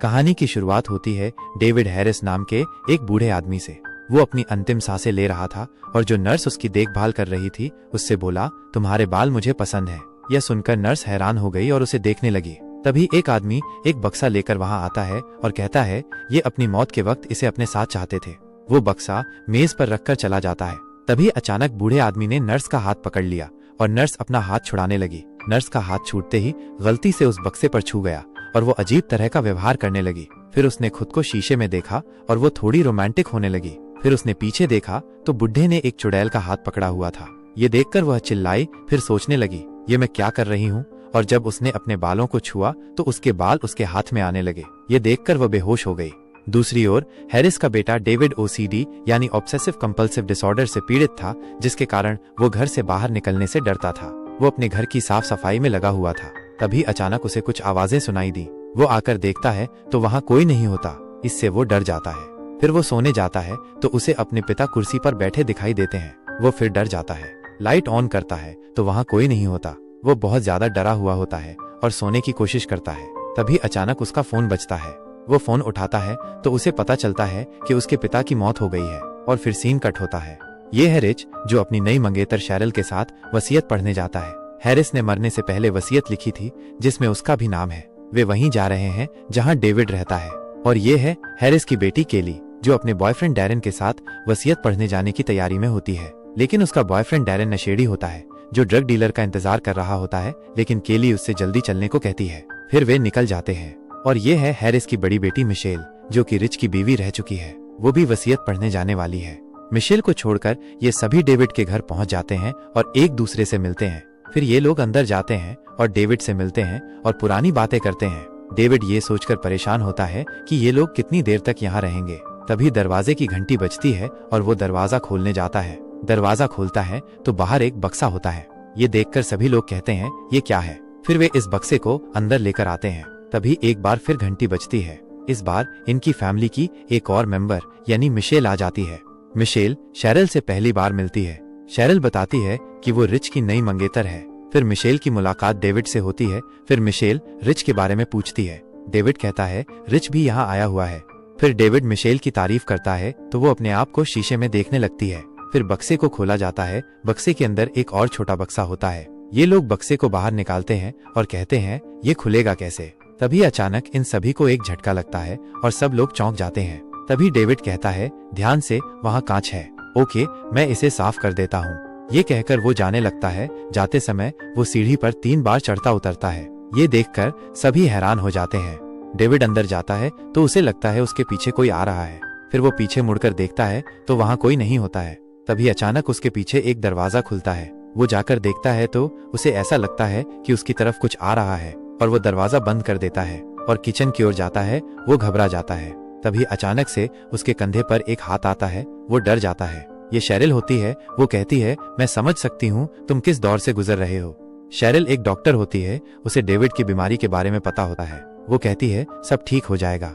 कहानी की शुरुआत होती है डेविड हैरिस नाम के एक बूढ़े आदमी से। वो अपनी अंतिम सांसें ले रहा था और जो नर्स उसकी देखभाल कर रही थी उससे बोला, तुम्हारे बाल मुझे पसंद है। यह सुनकर नर्स हैरान हो गई और उसे देखने लगी। तभी एक आदमी एक बक्सा लेकर वहां आता है और कहता है ये अपनी मौत के वक्त इसे अपने साथ चाहते थे। वो बक्सा मेज पर रखकर चला जाता है। तभी अचानक बूढ़े आदमी ने नर्स का हाथ पकड़ लिया और नर्स अपना हाथ छुड़ाने लगी। नर्स का हाथ छूटते ही गलती से उस बक्से पर छू गया और वो अजीब तरह का व्यवहार करने लगी। फिर उसने खुद को शीशे में देखा और वो थोड़ी रोमांटिक होने लगी। फिर उसने पीछे देखा तो बुढ़े ने एक चुड़ैल का हाथ पकड़ा हुआ था। ये देखकर वह चिल्लाई। फिर सोचने लगी, ये मैं क्या कर रही हूँ। और जब उसने अपने बालों को छुआ तो उसके बाल उसके हाथ में आने लगे। ये देखकर वह बेहोश हो गई। दूसरी ओर हैरिस का बेटा डेविड ओसीडी यानी ऑब्सेसिव कंपल्सिव डिसऑर्डर से पीड़ित था, जिसके कारण वो घर से बाहर निकलने से डरता था। वो अपने घर की साफ सफाई में लगा हुआ था। तभी अचानक उसे कुछ आवाजें सुनाई दी। वो आकर देखता है तो वहां कोई नहीं होता। इससे वो डर जाता है। फिर वो सोने जाता है तो उसे अपने पिता कुर्सी पर बैठे दिखाई देते हैं। वो फिर डर जाता है। लाइट ऑन करता है तो वहां कोई नहीं होता। वो बहुत ज्यादा डरा हुआ होता है और सोने की कोशिश करता है। तभी अचानक उसका फोन बजता है। वो फोन उठाता है तो उसे पता चलता है कि उसके पिता की मौत हो गई है और फिर सीन कट होता है। ये है रिच, जो अपनी नई मंगेतर शैरल के साथ वसीयत पढ़ने जाता है। हैरिस ने मरने से पहले वसीयत लिखी थी जिसमें उसका भी नाम है। वे वहीं जा रहे हैं जहां डेविड रहता है। और ये है हैरिस की बेटी केली, जो अपने बॉयफ्रेंड डैरेन के साथ वसीयत पढ़ने जाने की तैयारी में होती है। लेकिन उसका बॉयफ्रेंड डैरेन नशेड़ी होता है जो ड्रग डीलर का इंतजार कर रहा होता है। लेकिन केली उससे जल्दी चलने को कहती है। फिर वे निकल जाते हैं। और ये है हैरिस की बड़ी बेटी मिशेल, जो कि रिच की बीवी रह चुकी है। वो भी वसीयत पढ़ने जाने वाली है। मिशेल को छोड़कर ये सभी डेविड के घर पहुंच जाते हैं और एक दूसरे से मिलते हैं। फिर ये लोग अंदर जाते हैं और डेविड से मिलते हैं और पुरानी बातें करते हैं। डेविड ये सोचकर परेशान होता है कि ये लोग कितनी देर तक यहाँ रहेंगे। तभी दरवाजे की घंटी बजती है और वो दरवाजा खोलने जाता है। दरवाजा खोलता है तो बाहर एक बक्सा होता है। ये देखकर सभी लोग कहते हैं ये क्या है। फिर वे इस बक्से को अंदर लेकर आते हैं। तभी एक बार फिर घंटी बजती है। इस बार इनकी फैमिली की एक और मेंबर यानी मिशेल आ जाती है। मिशेल शैरल से पहली बार मिलती है। शैरल बताती है कि वो रिच की नई मंगेतर है। फिर मिशेल की मुलाकात डेविड से होती है। फिर मिशेल रिच के बारे में पूछती है। डेविड कहता है रिच भी यहाँ आया हुआ है। फिर डेविड मिशेल की तारीफ करता है तो वो अपने आप को शीशे में देखने लगती है। फिर बक्से को खोला जाता है। बक्से के अंदर एक और छोटा बक्सा होता है। ये लोग बक्से को बाहर निकालते हैं और कहते हैं ये खुलेगा कैसे। तभी अचानक इन सभी को एक झटका लगता है और सब लोग चौंक जाते हैं। तभी डेविड कहता है ध्यान से, वहाँ कांच है। ओके, मैं इसे साफ कर देता हूँ। ये कहकर वो जाने लगता है। जाते समय वो सीढ़ी पर 3 बार चढ़ता उतरता है। ये देखकर सभी हैरान हो जाते हैं। डेविड अंदर जाता है तो उसे लगता है उसके पीछे कोई आ रहा है। फिर वो पीछे मुड़कर देखता है तो वहाँ कोई नहीं होता है। तभी अचानक उसके पीछे एक दरवाजा खुलता है। वो जाकर देखता है तो उसे ऐसा लगता है कि उसकी तरफ कुछ आ रहा है और वो दरवाजा बंद कर देता है और किचन की ओर जाता है। वो घबरा जाता है। तभी अचानक से उसके कंधे पर एक हाथ आता है। वो डर जाता है। ये शैरल होती है। वो कहती है मैं समझ सकती हूँ तुम किस दौर से गुजर रहे हो। शैरल एक डॉक्टर होती है। उसे डेविड की बीमारी के बारे में पता होता है। वो कहती है सब ठीक हो जाएगा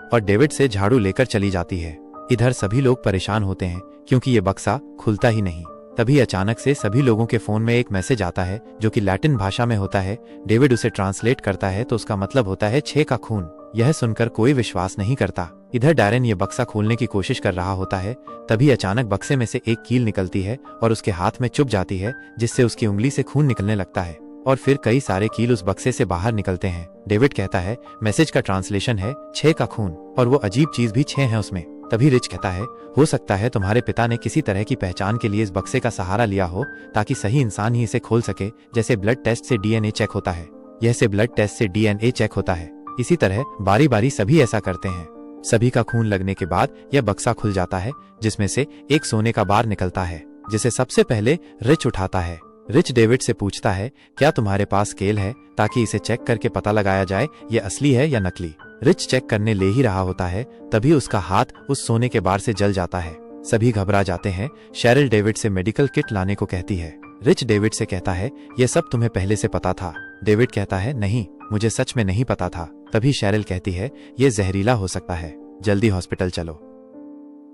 और डेविड से झाड़ू लेकर चली जाती है। इधर सभी लोग परेशान होते हैं क्योंकि ये बक्सा खुलता ही नहीं। तभी अचानक से सभी लोगों के फोन में एक मैसेज आता है जो कि लैटिन भाषा में होता है। डेविड उसे ट्रांसलेट करता है तो उसका मतलब होता है 6 का खून। यह सुनकर कोई विश्वास नहीं करता। इधर डैरेन ये बक्सा खोलने की कोशिश कर रहा होता है। तभी अचानक बक्से में से एक कील निकलती है और उसके हाथ में चुभ जाती है, जिससे उसकी उंगली से खून निकलने लगता है और फिर कई सारे कील उस बक्से से बाहर निकलते हैं। डेविड कहता है मैसेज का ट्रांसलेशन है 6 का खून और वो अजीब चीज भी 6 है उसमें। तभी रिच कहता है हो सकता है तुम्हारे पिता ने किसी तरह की पहचान के लिए इस बक्से का सहारा लिया हो ताकि सही इंसान ही इसे खोल सके। जैसे ब्लड टेस्ट से डीएनए चेक होता है, यह से ब्लड टेस्ट से डीएनए चेक होता है। इसी तरह बारी बारी सभी ऐसा करते हैं। सभी का खून लगने के बाद यह बक्सा खुल जाता है, जिसमें से एक सोने का बार निकलता है, जिसे सबसे पहले रिच उठाता है। रिच डेविड से पूछता है क्या तुम्हारे पास स्केल है ताकि इसे चेक करके पता लगाया जाए ये असली है या नकली। रिच चेक करने ले ही रहा होता है। तभी उसका हाथ उस सोने के बार से जल जाता है। सभी घबरा जाते हैं। शैरल डेविड से मेडिकल किट लाने को कहती है। रिच डेविड से कहता है ये सब तुम्हें पहले से पता था। डेविड कहता है नहीं, मुझे सच में नहीं पता था। तभी शैरल कहती है ये जहरीला हो सकता है, जल्दी हॉस्पिटल चलो।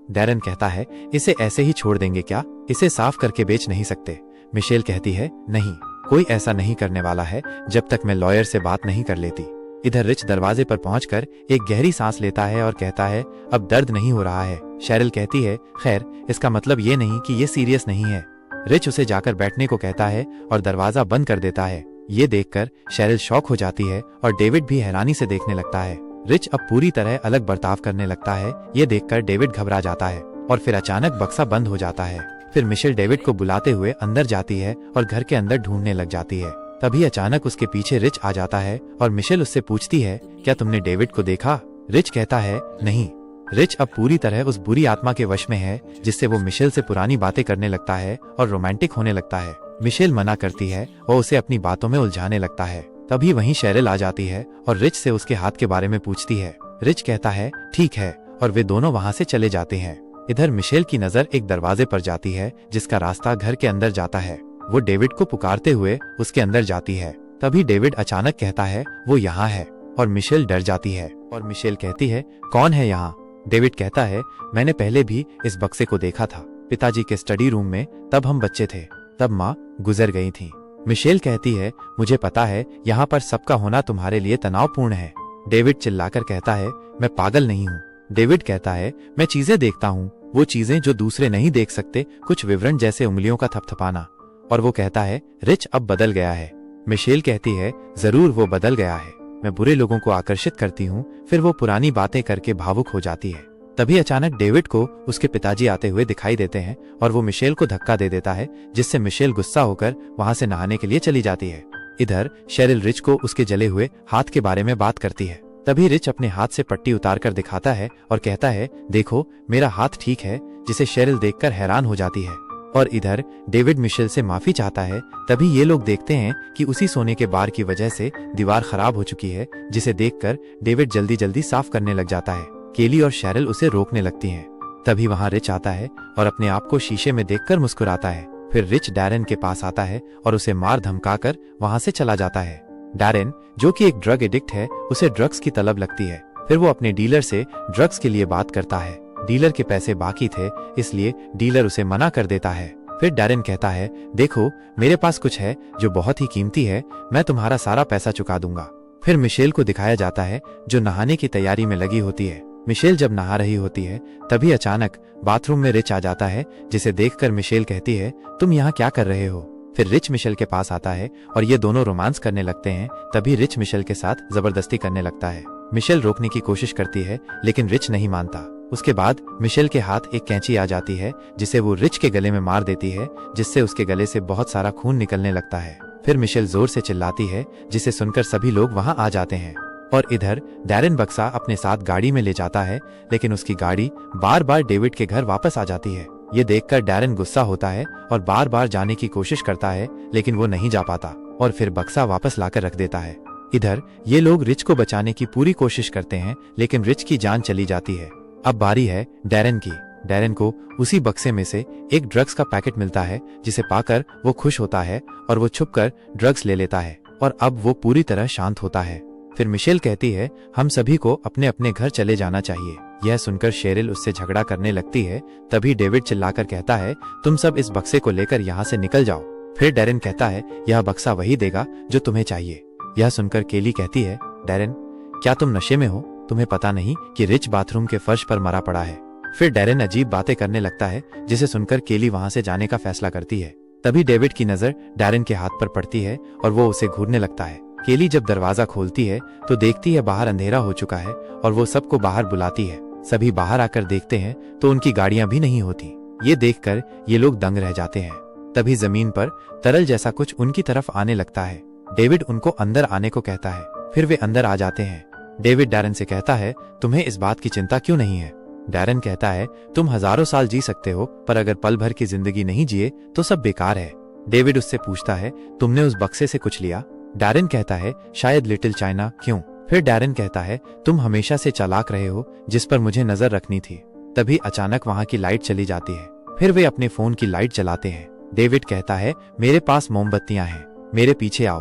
डैरेन कहता है इसे ऐसे ही छोड़ देंगे क्या, इसे साफ करके बेच नहीं सकते। मिशेल कहती है नहीं, कोई ऐसा नहीं करने वाला है जब तक मैं लॉयर से बात नहीं कर लेती। इधर रिच दरवाजे पर पहुंचकर एक गहरी सांस लेता है और कहता है अब दर्द नहीं हो रहा है। शेरिल कहती है खैर इसका मतलब ये नहीं कि ये सीरियस नहीं है। रिच उसे जाकर बैठने को कहता है और दरवाजा बंद कर देता है। ये देखकर शेरिल शॉक हो जाती है और डेविड भी हैरानी से देखने लगता है। रिच अब पूरी तरह अलग बर्ताव करने लगता है। ये देखकर डेविड घबरा जाता है और फिर अचानक बक्सा बंद हो जाता है। फिर मिशेल डेविड को बुलाते हुए अंदर जाती है और घर के अंदर ढूंढने लग जाती है। तभी अचानक उसके पीछे रिच आ जाता है और मिशेल उससे पूछती है क्या तुमने डेविड को देखा? रिच कहता है नहीं। रिच अब पूरी तरह उस बुरी आत्मा के वश में है जिससे वो मिशेल से पुरानी बातें करने लगता है और रोमांटिक होने लगता है। मिशेल मना करती है और उसे अपनी बातों में उलझाने लगता है। तभी वहीं शेरिल आ जाती है और रिच से उसके हाथ के बारे में पूछती है। रिच कहता है ठीक है और वे दोनों वहां से चले जाते हैं। इधर मिशेल की नजर एक दरवाजे पर जाती है जिसका रास्ता घर के अंदर जाता है। वो डेविड को पुकारते हुए उसके अंदर जाती है। तभी डेविड अचानक कहता है वो यहाँ है और मिशेल डर जाती है और मिशेल कहती है कौन है यहाँ? डेविड कहता है मैंने पहले भी इस बक्से को देखा था पिताजी के स्टडी रूम में, तब हम बच्चे थे, तब माँ गुजर गई थी। मिशेल कहती है मुझे पता है यहाँ पर सबका होना तुम्हारे लिए तनावपूर्ण है। डेविड चिल्लाकर कहता है मैं पागल नहीं हूँ। डेविड कहता है मैं चीजें देखता हूँ, वो चीजें जो दूसरे नहीं देख सकते, कुछ विवरण जैसे उंगलियों का थपथपाना। और वो कहता है रिच अब बदल गया है। मिशेल कहती है जरूर वो बदल गया है, मैं बुरे लोगों को आकर्षित करती हूँ। फिर वो पुरानी बातें करके भावुक हो जाती है। तभी अचानक डेविड को उसके पिताजी आते हुए दिखाई देते हैं और वो मिशेल को धक्का दे देता है जिससे मिशेल गुस्सा होकर वहां से नहाने के लिए चली जाती है। इधर शेरिल रिच को उसके जले हुए हाथ के बारे में बात करती है। तभी रिच अपने हाथ से पट्टी उतार कर दिखाता है और कहता है देखो मेरा हाथ ठीक है, जिसे शेरिल देखकर हैरान हो जाती है। और इधर डेविड मिशेल से माफी चाहता है। तभी ये लोग देखते हैं कि उसी सोने के बार की वजह से दीवार खराब हो चुकी है, जिसे देखकर डेविड जल्दी जल्दी साफ करने लग जाता है। केली और शेरिल उसे रोकने लगती हैं। तभी वहां रिच आता है और अपने आप को शीशे में देखकर मुस्कुराता है। फिर रिच डैरेन के पास आता है और उसे मार धमकाकर वहां से चला जाता है। डैरेन जो कि एक ड्रग एडिक्ट है, उसे ड्रग्स की तलब लगती है। फिर वो अपने डीलर से ड्रग्स के लिए बात करता है। डीलर के पैसे बाकी थे, इसलिए डीलर उसे मना कर देता है। फिर डैरेन कहता है देखो मेरे पास कुछ है जो बहुत ही कीमती है, मैं तुम्हारा सारा पैसा चुका दूंगा। फिर मिशेल को दिखाया जाता है जो नहाने की तैयारी में लगी होती है। मिशेल जब नहा रही होती है तभी अचानक बाथरूम में रिच आ जाता है, जिसे देखकर मिशेल कहती है तुम यहाँ क्या कर रहे हो? फिर रिच मिशेल के पास आता है और ये दोनों रोमांस करने लगते हैं। तभी रिच मिशेल के साथ जबरदस्ती करने लगता है। मिशेल रोकने की कोशिश करती है लेकिन रिच नहीं मानता। उसके बाद मिशेल के हाथ एक कैंची आ जाती है जिसे वो रिच के गले में मार देती है, जिससे उसके गले से बहुत सारा खून निकलने लगता है। फिर मिशेल जोर से चिल्लाती है जिसे सुनकर सभी लोग वहां आ जाते हैं। और इधर डैरेन बक्सा अपने साथ गाड़ी में ले जाता है, लेकिन उसकी गाड़ी बार बार डेविड के घर वापस आ जाती है। ये देखकर डैरेन गुस्सा होता है और बार बार जाने की कोशिश करता है, लेकिन वो नहीं जा पाता और फिर बक्सा वापस लाकर रख देता है। इधर ये लोग रिच को बचाने की पूरी कोशिश करते हैं, लेकिन रिच की जान चली जाती है। अब बारी है डैरेन की। डैरेन को उसी बक्से में से एक ड्रग्स का पैकेट मिलता है, जिसे पाकर वो खुश होता है और वो छुपकर ड्रग्स ले लेता है और अब वो पूरी तरह शांत होता है। फिर मिशेल कहती है हम सभी को अपने अपने घर चले जाना चाहिए। यह सुनकर शेरिल उससे झगड़ा करने लगती है। तभी डेविड चिल्लाकर कहता है तुम सब इस बक्से को लेकर यहाँ से निकल जाओ। फिर डैरेन कहता है यह बक्सा वही देगा जो तुम्हें चाहिए। यह सुनकर केली कहती है डैरेन क्या तुम नशे में हो? तुम्हें पता नहीं कि रिच बाथरूम के फर्श पर मरा पड़ा है। फिर डैरेन अजीब बातें करने लगता है, जिसे सुनकर केली वहां से जाने का फैसला करती है। तभी डेविड की नजर डैरेन के हाथ पर पड़ती है और वो उसे घूरने लगता है। केली जब दरवाजा खोलती है तो देखती है बाहर अंधेरा हो चुका है और वो सबको बाहर बुलाती है। सभी बाहर आकर देखते हैं तो उनकी गाड़ियां भी नहीं होती। ये देखकर ये लोग दंग रह जाते हैं। तभी जमीन पर तरल जैसा कुछ उनकी तरफ आने लगता है। डेविड उनको अंदर आने को कहता है। फिर वे अंदर आ जाते हैं। डेविड डैरेन से कहता है तुम्हें इस बात की चिंता क्यों नहीं है? डैरेन कहता है तुम हजारों साल जी सकते हो, पर अगर पल भर की जिंदगी नहीं जिए तो सब बेकार है। डेविड उससे पूछता है तुमने उस बक्से से कुछ लिया? डैरेन कहता है शायद लिटिल चाइना। क्यों? फिर डैरेन कहता है तुम हमेशा से चालाक रहे हो, जिस पर मुझे नजर रखनी थी। तभी अचानक वहां की लाइट चली जाती है। फिर वे अपने फोन की लाइट जलाते हैं। डेविड कहता है मेरे पास मोमबत्तियां हैं, मेरे पीछे आओ।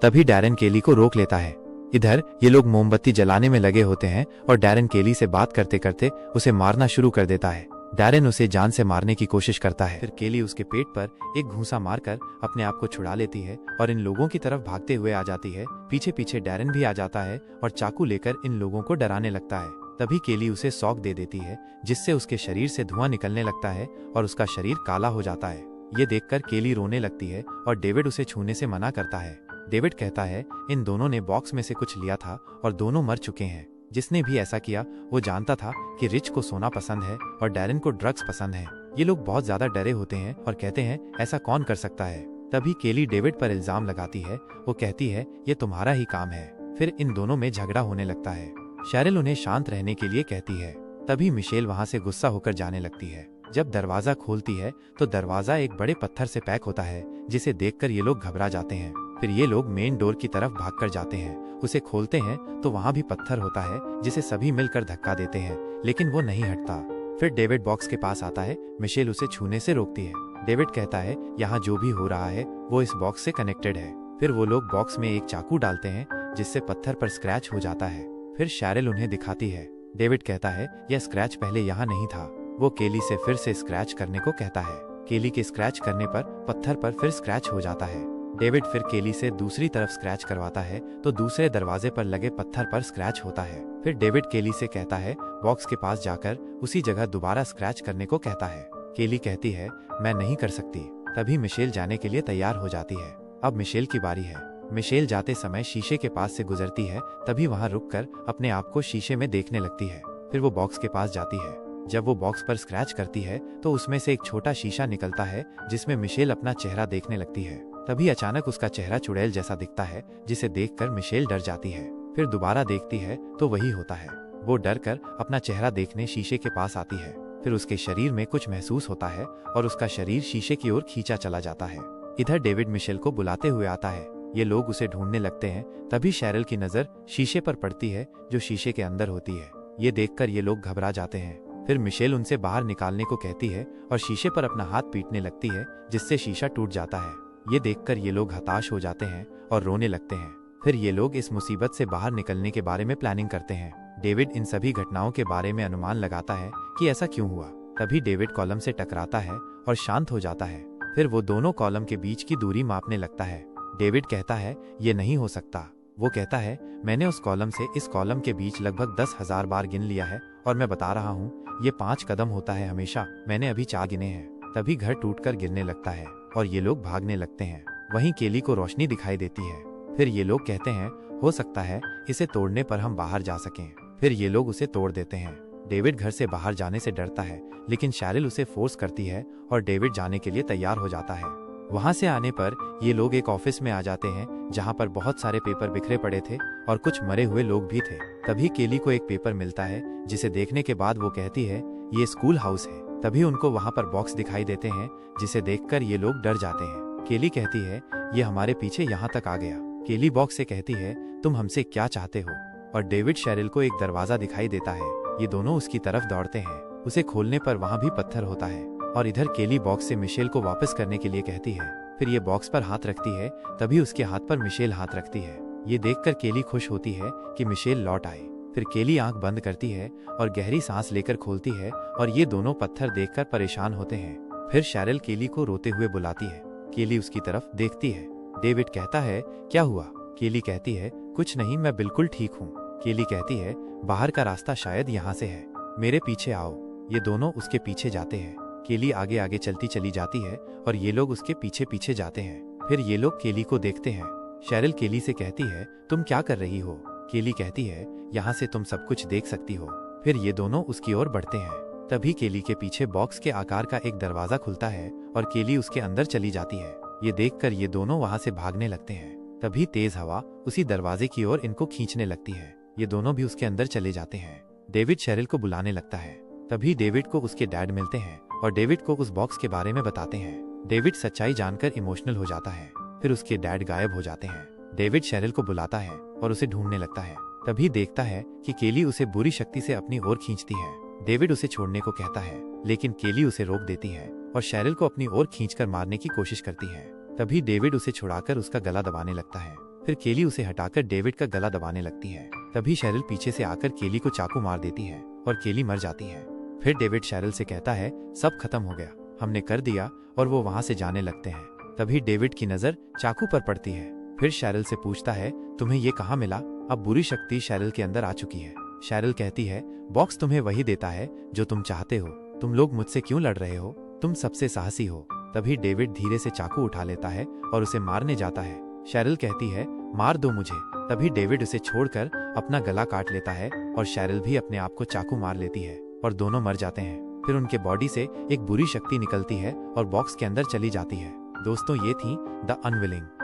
तभी डैरेन केली को रोक लेता है। इधर ये लोग मोमबत्ती जलाने में लगे होते हैं और डैरेन केली से बात करते करते उसे मारना शुरू कर देता है। डैरेन उसे जान से मारने की कोशिश करता है। फिर केली उसके पेट पर एक घूंसा मारकर अपने आप को छुड़ा लेती है और इन लोगों की तरफ भागते हुए आ जाती है। पीछे पीछे डैरेन भी आ जाता है और चाकू लेकर इन लोगों को डराने लगता है। तभी केली उसे शॉक दे देती है, जिससे उसके शरीर से धुआं निकलने लगता है और उसका शरीर काला हो जाता है। ये देखकर केली रोने लगती है और डेविड उसे छूने से मना करता है। डेविड कहता है इन दोनों ने बॉक्स में से कुछ लिया था और दोनों मर चुके हैं। जिसने भी ऐसा किया वो जानता था कि रिच को सोना पसंद है और डैरेन को ड्रग्स पसंद है। ये लोग बहुत ज्यादा डरे होते हैं और कहते हैं ऐसा कौन कर सकता है। तभी केली डेविड पर इल्जाम लगाती है। वो कहती है ये तुम्हारा ही काम है। फिर इन दोनों में झगड़ा होने लगता है। शेरिल उन्हें शांत रहने के लिए कहती है। तभी मिशेल वहाँ से गुस्सा होकर जाने लगती है। जब दरवाजा खोलती है तो दरवाजा एक बड़े पत्थर से पैक होता है, जिसे देखकर ये लोग घबरा जाते हैं। फिर ये लोग मेन डोर की तरफ भागकर जाते हैं। उसे खोलते हैं तो वहाँ भी पत्थर होता है, जिसे सभी मिलकर धक्का देते हैं, लेकिन वो नहीं हटता। फिर डेविड बॉक्स के पास आता है। मिशेल उसे छूने से रोकती है। डेविड कहता है यहाँ जो भी हो रहा है वो इस बॉक्स से कनेक्टेड है। फिर वो लोग बॉक्स में एक चाकू डालते हैं, जिससे पत्थर पर स्क्रैच हो जाता है। फिर शेरिल उन्हें दिखाती है। डेविड कहता है यह स्क्रैच पहले यहाँ नहीं था। वो केली से फिर से स्क्रैच करने को कहता है। केली के स्क्रैच करने पर पत्थर पर फिर स्क्रैच हो जाता है। डेविड फिर केली से दूसरी तरफ स्क्रैच करवाता है तो दूसरे दरवाजे पर लगे पत्थर पर स्क्रैच होता है। फिर डेविड केली से कहता है बॉक्स के पास जाकर उसी जगह दोबारा स्क्रैच करने को कहता है। केली कहती है मैं नहीं कर सकती। तभी मिशेल जाने के लिए तैयार हो जाती है। अब मिशेल की बारी है। मिशेल जाते समय शीशे के पास से गुजरती है। तभी वहाँ रुककर अपने आप को शीशे में देखने लगती है। फिर वो बॉक्स के पास जाती है। जब वो बॉक्स पर स्क्रैच करती है तो उसमें से एक छोटा शीशा निकलता है, जिसमें मिशेल अपना चेहरा देखने लगती है। तभी अचानक उसका चेहरा चुड़ैल जैसा दिखता है, जिसे देखकर मिशेल डर जाती है। फिर दोबारा देखती है तो वही होता है। वो डर कर अपना चेहरा देखने शीशे के पास आती है। फिर उसके शरीर में कुछ महसूस होता है और उसका शरीर शीशे की ओर खींचा चला जाता है। इधर डेविड मिशेल को बुलाते हुए आता है। ये लोग उसे ढूंढने लगते हैं। तभी शेरिल की नजर शीशे पर पड़ती है, जो शीशे के अंदर होती है। ये देखकर ये लोग घबरा जाते हैं। फिर मिशेल उनसे बाहर निकालने को कहती है और शीशे पर अपना हाथ पीटने लगती है, जिससे शीशा टूट जाता है। ये देखकर ये लोग हताश हो जाते हैं और रोने लगते हैं। फिर ये लोग इस मुसीबत से बाहर निकलने के बारे में प्लानिंग करते हैं। डेविड इन सभी घटनाओं के बारे में अनुमान लगाता है कि ऐसा क्यों हुआ। तभी डेविड कॉलम से टकराता है और शांत हो जाता है। फिर वो दोनों कॉलम के बीच की दूरी मापने लगता है। डेविड कहता है ये नहीं हो सकता। वो कहता है मैंने उस कॉलम से इस कॉलम के बीच लगभग 10,000 बार गिन लिया है और मैं बता रहा हूँ ये 5 कदम होता है हमेशा। मैंने अभी 4 गिने हैं। तभी घर टूटकर गिरने लगता है और ये लोग भागने लगते हैं। वहीं केली को रोशनी दिखाई देती है। फिर ये लोग कहते हैं हो सकता है इसे तोड़ने पर हम बाहर जा सकें। फिर ये लोग उसे तोड़ देते हैं। डेविड घर से बाहर जाने से डरता है, लेकिन शेरिल उसे फोर्स करती है और डेविड जाने के लिए तैयार हो जाता है। वहाँ से आने पर ये लोग एक ऑफिस में आ जाते हैं, जहाँ पर बहुत सारे पेपर बिखरे पड़े थे और कुछ मरे हुए लोग भी थे। तभी केली को एक पेपर मिलता है, जिसे देखने के बाद वो कहती है ये स्कूल हाउस है। तभी उनको वहाँ पर बॉक्स दिखाई देते हैं, जिसे देखकर ये लोग डर जाते हैं। केली कहती है ये हमारे पीछे यहाँ तक आ गया। केली बॉक्स से कहती है तुम हमसे क्या चाहते हो। और डेविड शेरिल को एक दरवाजा दिखाई देता है। ये दोनों उसकी तरफ दौड़ते हैं। उसे खोलने पर वहाँ भी पत्थर होता है और इधर केली बॉक्स से मिशेल को वापस करने के लिए कहती है। फिर ये बॉक्स पर हाथ रखती है। तभी उसके हाथ पर मिशेल हाथ रखती है। ये देखकर केली खुश होती है कि मिशेल लौट आए। फिर केली आंख बंद करती है और गहरी सांस लेकर खोलती है और ये दोनों पत्थर देखकर परेशान होते हैं। फिर शेरिल केली को रोते हुए बुलाती है। केली उसकी तरफ देखती है। डेविड कहता है क्या हुआ। केली कहती है कुछ नहीं, मैं बिल्कुल ठीक हूँ। केली कहती है बाहर का रास्ता शायद यहाँ से है, मेरे पीछे आओ। ये दोनों उसके पीछे जाते हैं। केली आगे आगे चलती चली जाती है और ये लोग उसके पीछे पीछे जाते हैं। फिर ये लोग केली को देखते हैं। शेरिल केली से कहती है तुम क्या कर रही हो। केली कहती है यहाँ से तुम सब कुछ देख सकती हो। फिर ये दोनों उसकी ओर बढ़ते हैं। तभी केली के पीछे बॉक्स के आकार का एक दरवाजा खुलता है और केली उसके अंदर चली जाती है। ये देखकर ये दोनों वहाँ से भागने लगते हैं। तभी तेज हवा उसी दरवाजे की ओर इनको खींचने लगती है। ये दोनों भी उसके अंदर चले जाते हैं। डेविड शेरिल को बुलाने लगता है। तभी डेविड को उसके डैड मिलते हैं और डेविड को उस बॉक्स के बारे में बताते हैं। डेविड सच्चाई जानकर इमोशनल हो जाता है। फिर उसके डैड गायब हो जाते हैं। डेविड शेरिल को बुलाता है और उसे ढूंढने लगता है। तभी देखता है कि केली उसे बुरी शक्ति से अपनी ओर खींचती है। डेविड उसे छोड़ने को कहता है, लेकिन केली उसे रोक देती है और शेरिल को अपनी ओर खींचकर मारने की कोशिश करती है। तभी डेविड उसे छुड़ाकर उसका गला दबाने लगता है। फिर केली उसे हटाकर डेविड का गला दबाने लगती है। तभी शेरिल पीछे से आकर केली को चाकू मार देती है और केली मर जाती है। फिर डेविड शैरल से कहता है, सब खत्म हो गया, हमने कर दिया, और वो वहां से जाने लगते हैं। तभी डेविड की नजर चाकू पर पड़ती है। फिर शैरल से पूछता है, तुम्हें ये कहाँ मिला? अब बुरी शक्ति शैरल के अंदर आ चुकी है। शैरल कहती है, बॉक्स तुम्हें वही देता है जो तुम चाहते हो, तुम लोग मुझसे क्यों लड़ रहे हो? तुम सबसे साहसी हो। तभी डेविड धीरे से चाकू उठा लेता है और उसे मारने जाता है। शैरल कहती है, मार दो मुझे। तभी डेविड उसे छोड़कर अपना गला काट लेता है और शैरल भी अपने आप को चाकू मार लेती है और दोनों मर जाते हैं। फिर उनके बॉडी से एक बुरी शक्ति निकलती है और बॉक्स के अंदर चली जाती है। दोस्तों, ये थी द अनविलिंग।